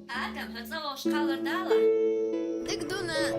Adam, het zal wel schaller dalen. Ik doe het.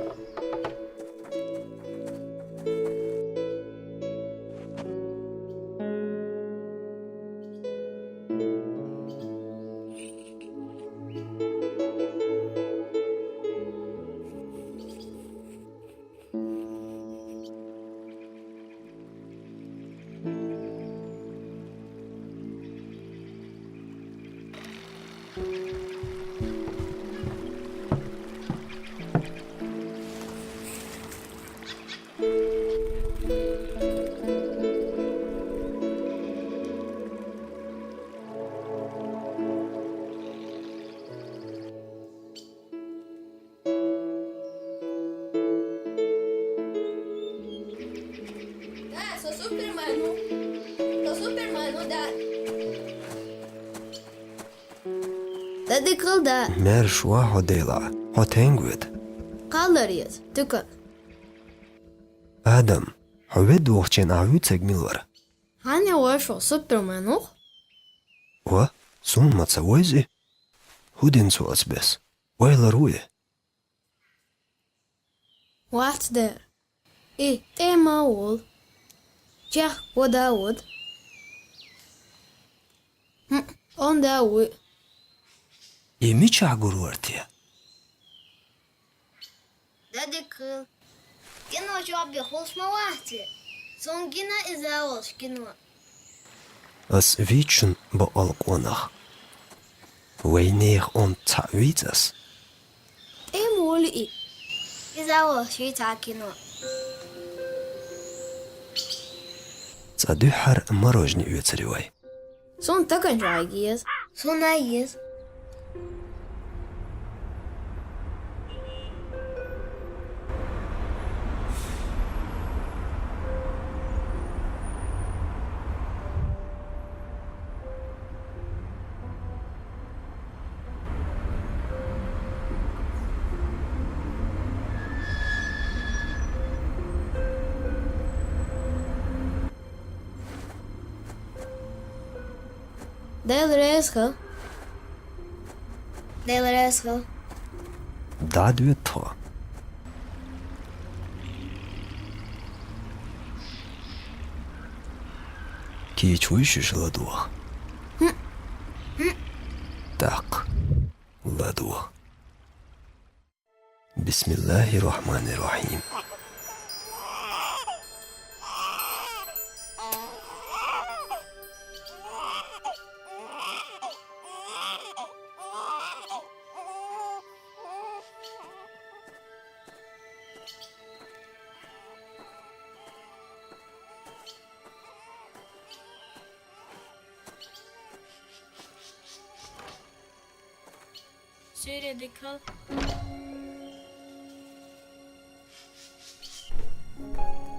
Sou Superman. Sou Superman, daar. Dat ik al daar. Mer shua hodela. Hotengwid. Kallar yes. Tukan. Adam. Howed doorchen ahutseg millar. Hani var şu Superman nog? Wa? Sun matsa wezi? Hudin soas bes. Wailar uye. What's there? Emma ol. Jack woda wood. On da wood. Emi çagur vartiya. Daddy kıl. Gino job bir hoşma vakti. Son gina izavos gino. As vichun ba alqonach. Weinig on ta'witas. Emma izavos shi ta gino. Tsaduhar marojni üetseriway. Son takan ragiyes. Son ayes. Del resco. Del resco. Dadwe to. Ki chui shishladua. Tak. Ladua. Bismillahirrahmanirrahim. Şöyle de kal.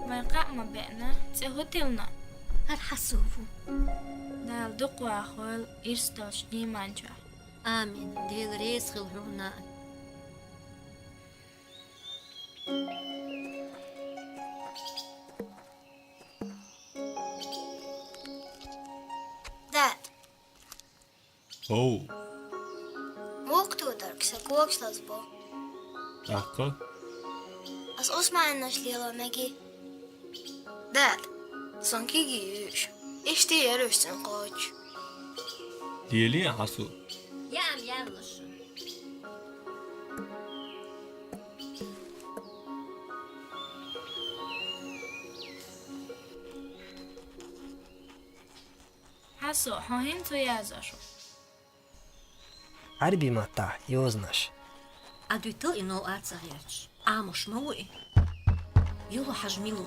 ما قام بأنا سهوتلنا هالحسوفو دال دقوا أخوال إرستاش ديمانجا آمين ديل ريس خلرونا Dad. Oh, Mocht dark sa kokslasbo. akka? As Osmanas lila megi. Dad. Son kigi yüş. İşte yarışsın koç. Diyeli ya hasu. يا يلش حسو هاهين تو يازاشو Arbi mata, yoznash. أدوتو إنو أتصغيرش مش موي يلو حجميلو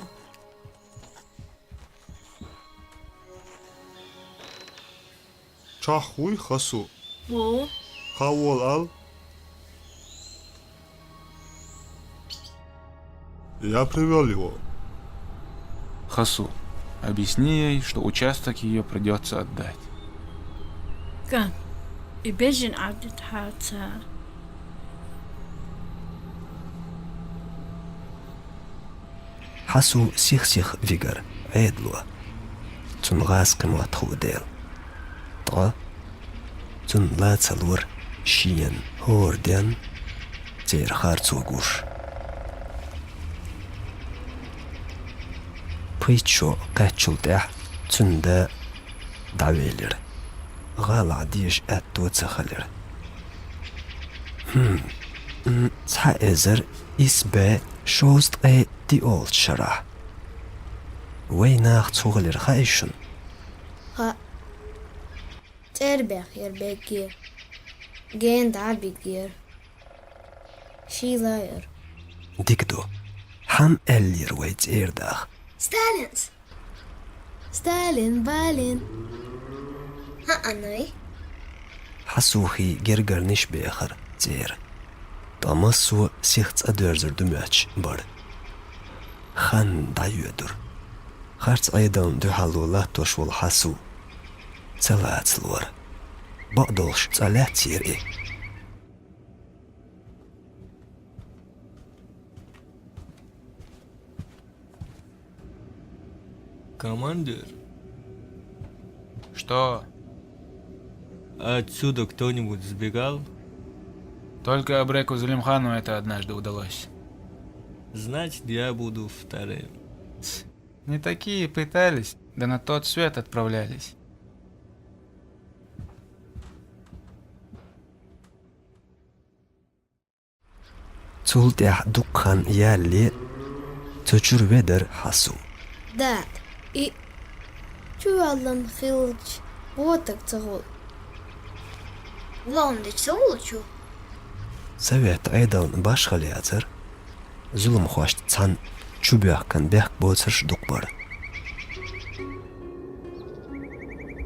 Çaxuy xasu. بو Xavol al. Я привел его. Хасу, объясни ей, что участок ее придется отдать. Gan, I bejin abdit hata. حسو سيخ فيجر عيدلوا تون غاسق مواتخو ديل طغا تون لا تلور شين هوردين تير خارتو قوش بيتشو قاتشو تاح تون دا دعويلر غالع ديش اتو تخلر تحا ازر اسبا شوست اي دي اولد شرح ويناخ تغلر خايشن ها تربخ يربكير جين عبيكير شي لاير ديكدو حم اللير ويت ايرداخ ستالين بالين ها أناي حسوخي جرجر نش بيخر تير تامسو سيخت ادرزر دماتش بر خان دايودر خارت ايضا دو حلولات توشول حسو تلات لور بقدلش تلات تير اي Командир, Что? отсюда кто-нибудь сбегал? Только Абреку Зулимхану это однажды удалось. Значит, я буду вторым. Не такие пытались, да на тот свет отправлялись. تولتح دقان يالي تجر ودر حسو داد إي شو علم خلج واتك تغول Главное, تغول شو سويت ايضا باش خلياتر ظلم خواشت تان چوبيخ كان بيخ بوترش دقبر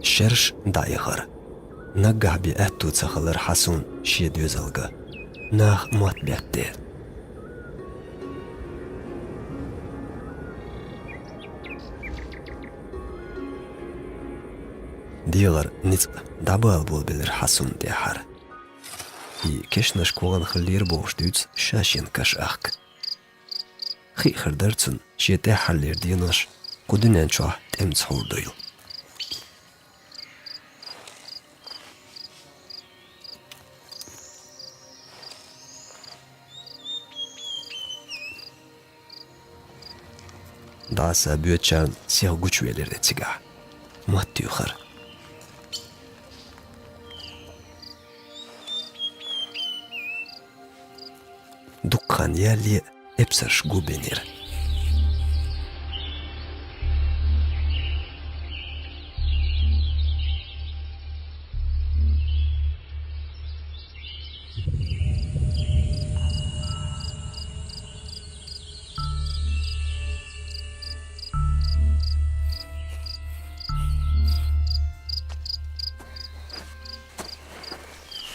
شرش دايخر نقع بيأتو تخلر حسون شيد يزلغا ناخ موت بيأتير ديغر نيت دابال بول بلر حسون ديحر и кешнаш куган хлир боштуц шашин кашах хи хардерцун шете халлер динаш кудинен чо темц хурдойл даса бючан сех гучвелер тига маттюхар دقان يالي ابسرش جوبينير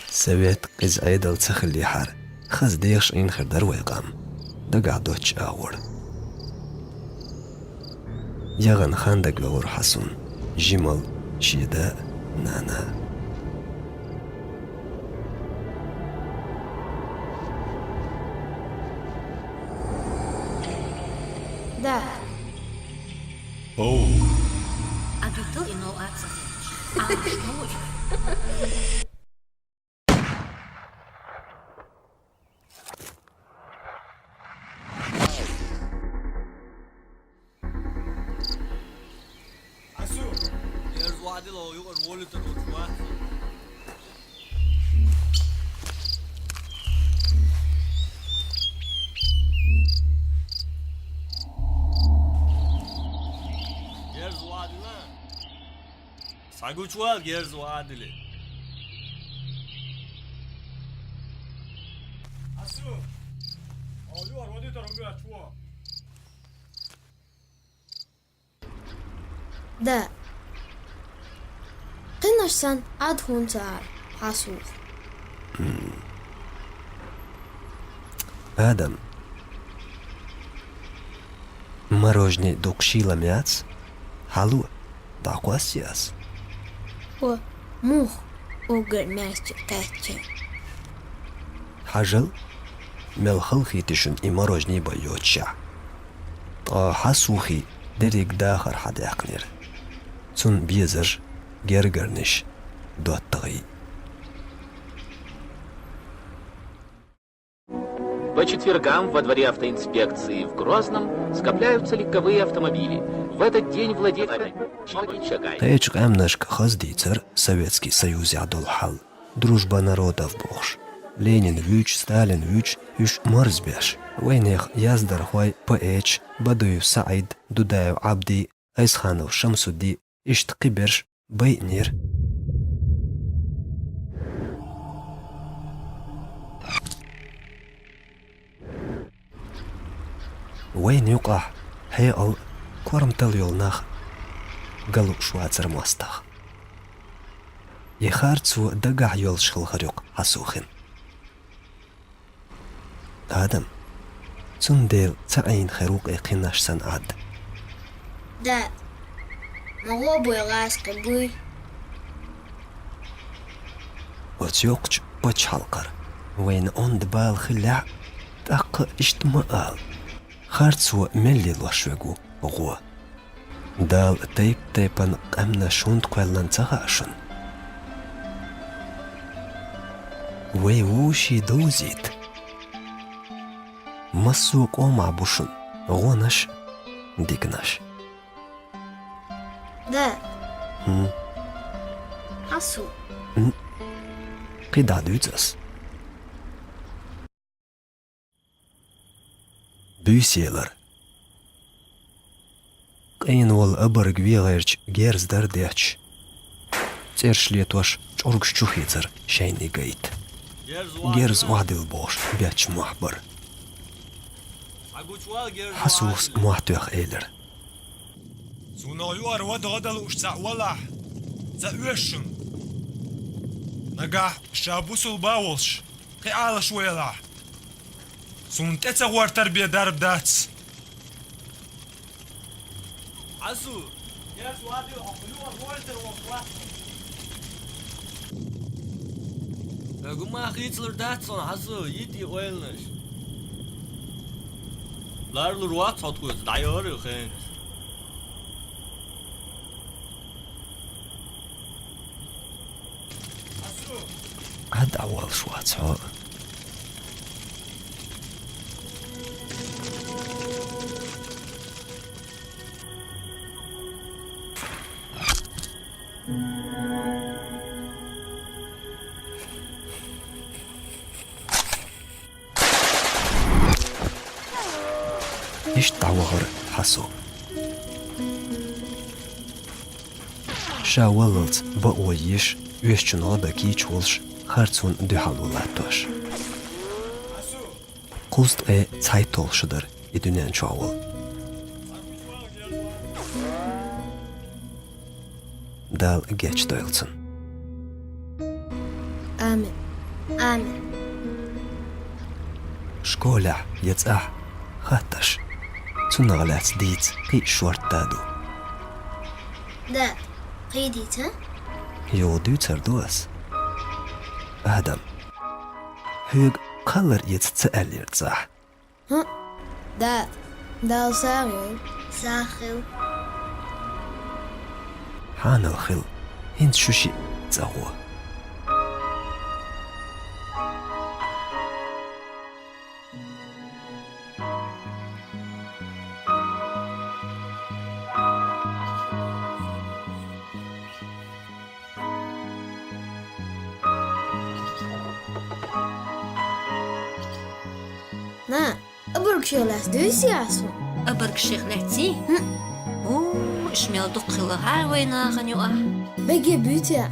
سويت قز عيدل تخلي حار خز ديش این خردر ويقام دقع دوتش آور يغن خاندق لور حسون جمل شيدا نانا داد Оу, А du to ino atsarič. Amos moj. Saguçval gerz vadili. Asu. Oldu var, oldu tarafı açwa. داد قناش سان أدهون تعال حاسوف آدم Мороженое докшила мяц. Халу. Даквасиас. О, мух. Огр мясти тачи. Хажал. Мелхалхи тишин и мороженое боёча. Хасухи дерек дахар хадякнер. Цун безер гергерниш доттагы. По четвергам во дворе автоинспекции в Грозном скопляются легковые автомобили. В этот день владелец Чагай. Таечк амнашк хаздицер Советский Союз ядол хал. Дружба народов бохш. Ленин вюч, Сталин вюч, юш марзбяш. Войнех яздар хуай Паэч, Бадуев Саид, Дудаев Абди, Айсханов Шамсуди, Ишт Киберш, Байнир. وين يقع هيقل كورمتل يولناخ قالوا شواتر مواستخ يخارتسو دقع يول شخل غريق حسوخن آدم تنديل تعين خروق اقناش سن عاد Dad. Мого ласка буй. وتيوقج بوش حلقر وين اند بال خلع دق اشتمال خارتسو ملي الوشوغو غو دال تيب تيبان قمنا شوند كوالان تغاشن ويوشي دوزيت مسوق ومع بوشن غونش ديكناش Dad. Асу. قيدا دوزس بيسيلر قين وال أبرق ويغيرج جيرز در ديتش تيرش ليتوش جورغش چوخيزر شيني قيت جيرز وعدل بوش بيتش محبر حسوس محتوخ إيلر Сунаюар вадгадал уж цауалах. Заушен. Нагах шабусул баулш. Қиала шуела. Сунтеца уартар бедарб дац. Асу. Я свадил ахлюар уартар вахла. Гума хитлер датсон асу йити ойлнаш. Ларлур ват саткуз дайор хэн. عاد أول شواتسو إيش تعوغر حسو شاولت بقويش ويشتنا بكي چولش خرцун дюхалулаттош. Куст цайтолшыдыр идүнен чоғыл. Дал геч дойлцын. Амин. Амин. Школя яцах хатташ. Цуннагалац диц қи шуарттаду. Dad. قيديت ها؟ Йоду цардуас. آدم هيك قلر يتسأل يرتاح ها؟ Dad. دال ساخل. ساخل. حان الخل هند شوشي تزغو Na, أبرك شو لاس دوسي عسو. أبرك الشيخ لعتي أوه إشميل دقي الله هاي وينا غنيوه بقي بيتي